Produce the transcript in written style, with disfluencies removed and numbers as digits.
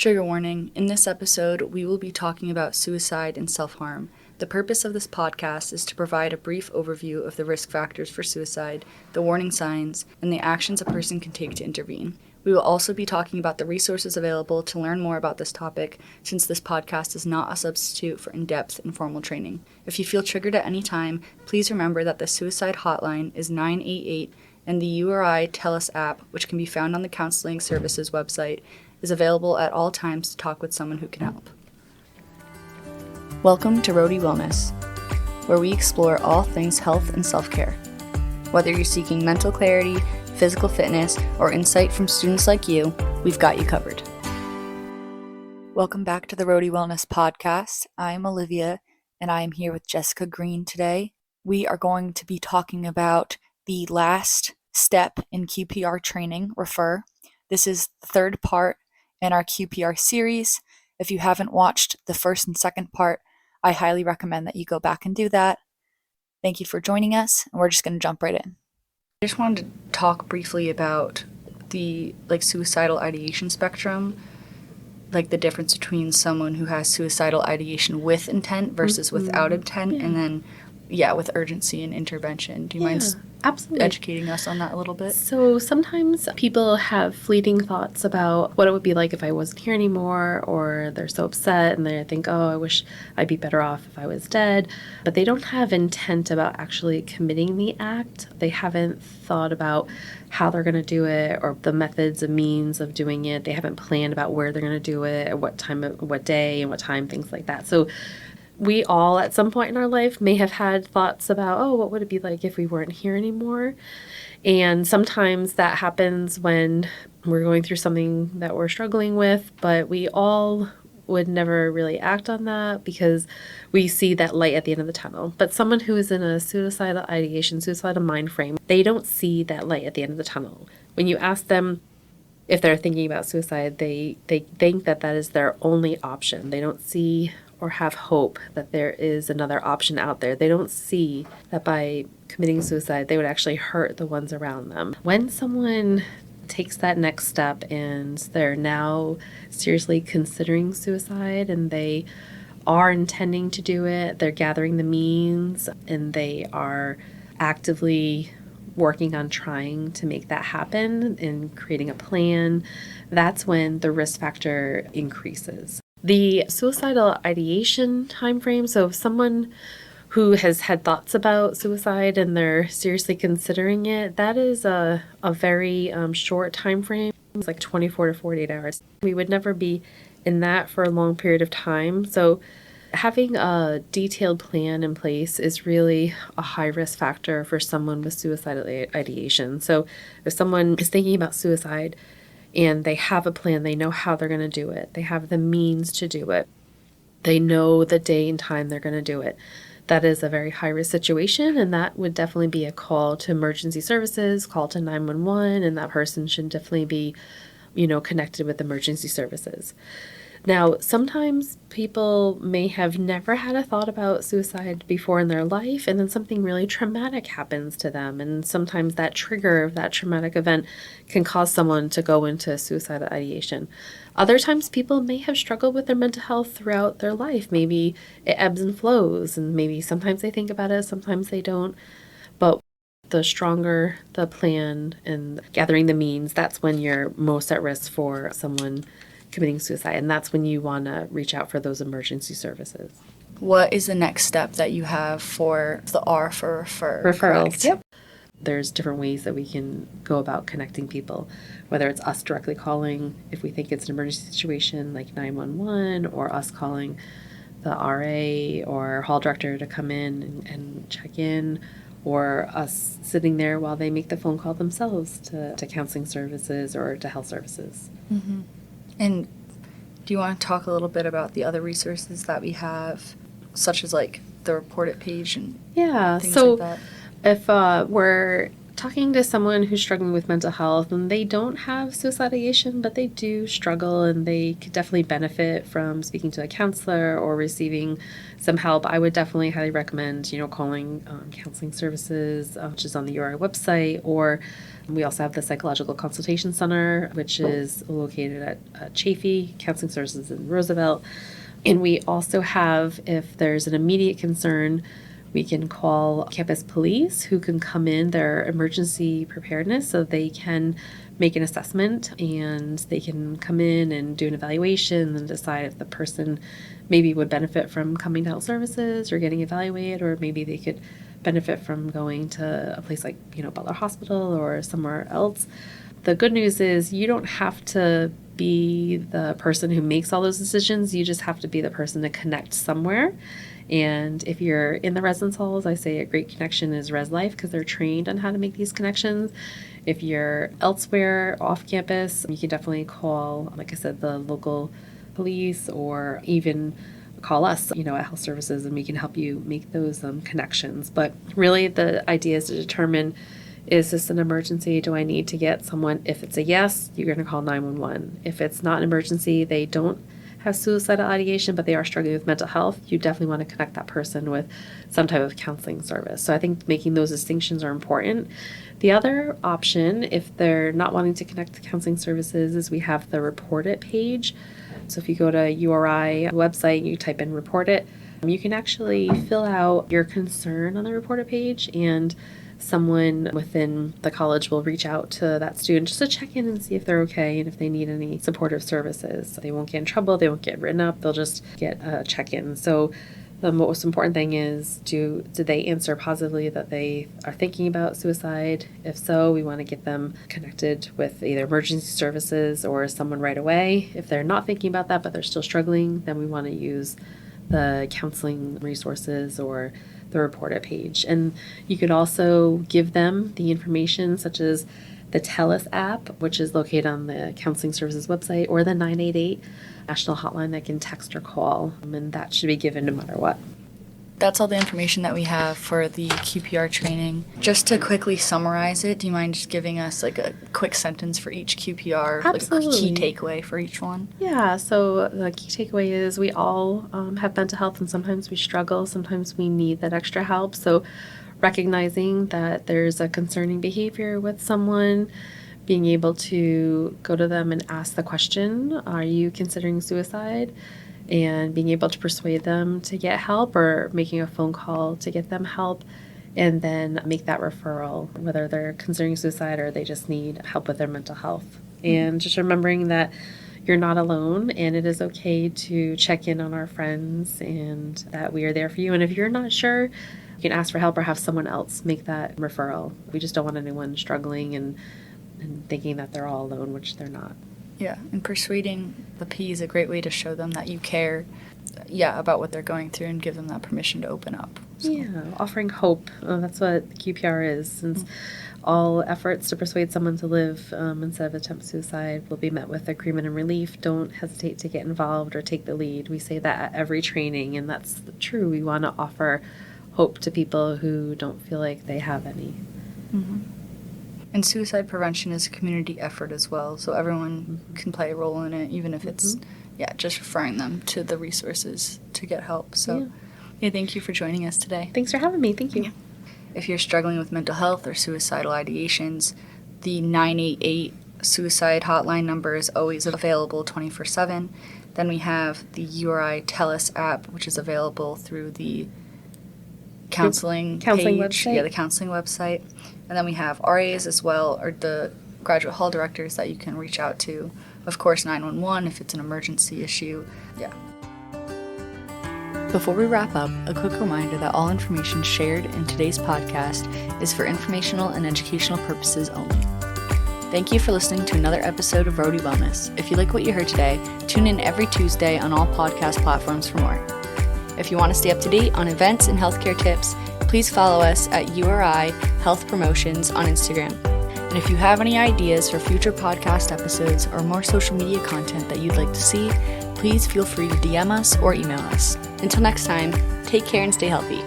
Trigger warning, in this episode, we will be talking about suicide and self-harm. The purpose of this podcast is to provide a brief overview of the risk factors for suicide, the warning signs, and the actions a person can take to intervene. We will also be talking about the resources available to learn more about this topic, since this podcast is not a substitute for in-depth informal training. If you feel triggered at any time, please remember that the suicide hotline is 988, and the URI Telus app, which can be found on the Counseling Services website, is available at all times to talk with someone who can help. Welcome to Roadie Wellness, where we explore all things health and self-care. Whether you're seeking mental clarity, physical fitness, or insight from students like you, we've got you covered. Welcome back to the Roadie Wellness podcast. I'm Olivia, and I am here with Jessica Greene today. We are going to be talking about the last step in QPR training, refer. This is the third part in our QPR series. If you haven't watched the first and second part, I highly recommend that you go back and do that. Thank you for joining us, and we're just going to jump right in. I just wanted to talk briefly about the suicidal ideation spectrum, like the difference between someone who has suicidal ideation with intent versus without intent, and then with urgency and intervention. Do you mind absolutely educating us on that a little bit? So sometimes people have fleeting thoughts about what it would be like if I wasn't here anymore, or they're so upset and they think, oh, I wish I'd be better off if I was dead. But they don't have intent about actually committing the act. They haven't thought about how they're going to do it or the methods and means of doing it. They haven't planned about where they're going to do it, at what time, what day, and what time, things like that. So we all, at some point in our life, may have had thoughts about, oh, what would it be like if we weren't here anymore? And sometimes that happens when we're going through something that we're struggling with, but we all would never really act on that because we see that light at the end of the tunnel. But someone who is in a suicidal ideation, suicidal mind frame, they don't see that light at the end of the tunnel. When you ask them if they're thinking about suicide, they think that that is their only option. They don't see or have hope that there is another option out there. They don't see that by committing suicide, they would actually hurt the ones around them. When someone takes that next step and they're now seriously considering suicide and they are intending to do it, they're gathering the means, and they are actively working on trying to make that happen and creating a plan, that's when the risk factor increases. The suicidal ideation timeframe, so if someone who has had thoughts about suicide and they're seriously considering it, that is a very short time frame. It's like 24 to 48 hours. We would never be in that for a long period of time. So having a detailed plan in place is really a high risk factor for someone with suicidal ideation. So if someone is thinking about suicide and they have a plan, they know how they're going to do it, they have the means to do it, they know the day and time they're going to do it, that is a very high-risk situation, and that would definitely be a call to emergency services, call to 911, and that person should definitely be, connected with emergency services. Now, sometimes people may have never had a thought about suicide before in their life, and then something really traumatic happens to them. And sometimes that trigger of that traumatic event can cause someone to go into suicidal ideation. Other times people may have struggled with their mental health throughout their life. Maybe it ebbs and flows, and maybe sometimes they think about it, sometimes they don't. But the stronger the plan and gathering the means, that's when you're most at risk for someone committing suicide, and that's when you want to reach out for those emergency services. What is the next step that you have for the R for refer? Referrals. Correct? Yep. There's different ways that we can go about connecting people, whether it's us directly calling if we think it's an emergency situation like 911, or us calling the RA or hall director to come in and check in, or us sitting there while they make the phone call themselves to counseling services or to health services. Mm-hmm. And do you want to talk a little bit about the other resources that we have, such as the report it page and things like that? If we're talking to someone who's struggling with mental health and they don't have suicidal ideation, but they do struggle and they could definitely benefit from speaking to a counselor or receiving some help, I would definitely highly recommend, calling counseling services, which is on the URI website, or We also have the Psychological Consultation Center, which is located at Chafee, Counseling Services in Roosevelt. And we also have, if there's an immediate concern, we can call campus police who can come in, their emergency preparedness, so they can make an assessment and they can come in and do an evaluation and decide if the person maybe would benefit from coming to health services or getting evaluated, or maybe they could benefit from going to a place like, Butler Hospital or somewhere else. The good news is you don't have to be the person who makes all those decisions. You just have to be the person to connect somewhere. And if you're in the residence halls, I say a great connection is Res Life because they're trained on how to make these connections. If you're elsewhere off campus, you can definitely call, like I said, the local police, or even call us, at health services, and we can help you make those connections. But really the idea is to determine, is this an emergency? Do I need to get someone? If it's a yes, you're going to call 911. If it's not an emergency, they don't have suicidal ideation, but they are struggling with mental health, you definitely want to connect that person with some type of counseling service. So I think making those distinctions are important. The other option, if they're not wanting to connect to counseling services, is we have the Report It page. So if you go to URI website, you type in Report It, you can actually fill out your concern on the Report It page, and someone within the college will reach out to that student just to check in and see if they're okay and if they need any supportive services. So they won't get in trouble, they won't get written up, they'll just get a check-in. So the most important thing is, do they answer positively that they are thinking about suicide? If so, we want to get them connected with either emergency services or someone right away. If they're not thinking about that but they're still struggling, then we want to use the counseling resources or the Report It page. And you could also give them the information such as the Telus app, which is located on the Counseling Services website, or the 988 national hotline that can text or call, and that should be given no matter what. That's all the information that we have for the QPR training. Just to quickly summarize it, do you mind just giving us like a quick sentence for each QPR, Absolutely. like a key takeaway for each one? Yeah, so the key takeaway is we all have mental health, and sometimes we struggle, sometimes we need that extra help. So recognizing that there's a concerning behavior with someone, being able to go to them and ask the question, are you considering suicide? And being able to persuade them to get help, or making a phone call to get them help, and then make that referral, whether they're considering suicide or they just need help with their mental health. And just remembering that you're not alone, and it is okay to check in on our friends and that we are there for you. And if you're not sure, you can ask for help or have someone else make that referral. We just don't want anyone struggling and thinking that they're all alone, which they're not. Yeah, and persuading the P is a great way to show them that you care, about what they're going through, and give them that permission to open up. So. Yeah, offering hope. That's what QPR is. Since all efforts to persuade someone to live instead of attempt suicide will be met with agreement and relief, don't hesitate to get involved or take the lead. We say that at every training, and that's true. We want to offer hope to people who don't feel like they have any. Mm-hmm. And suicide prevention is a community effort as well, so everyone can play a role in it, even if it's, just referring them to the resources to get help. So, thank you for joining us today. Thanks for having me. Thank you. Yeah. If you're struggling with mental health or suicidal ideations, the 988 suicide hotline number is always available 24/7. Then we have the URI Telus app, which is available through the counseling page. Website. Yeah, the counseling website. And then we have RAs as well, or the graduate hall directors that you can reach out to. Of course, 911 if it's an emergency issue. Yeah. Before we wrap up, a quick reminder that all information shared in today's podcast is for informational and educational purposes only. Thank you for listening to another episode of Roadie Wellness. If you like what you heard today, tune in every Tuesday on all podcast platforms for more. If you want to stay up to date on events and healthcare tips, please follow us at URI Health Promotions on Instagram. And if you have any ideas for future podcast episodes or more social media content that you'd like to see, please feel free to DM us or email us. Until next time, take care and stay healthy.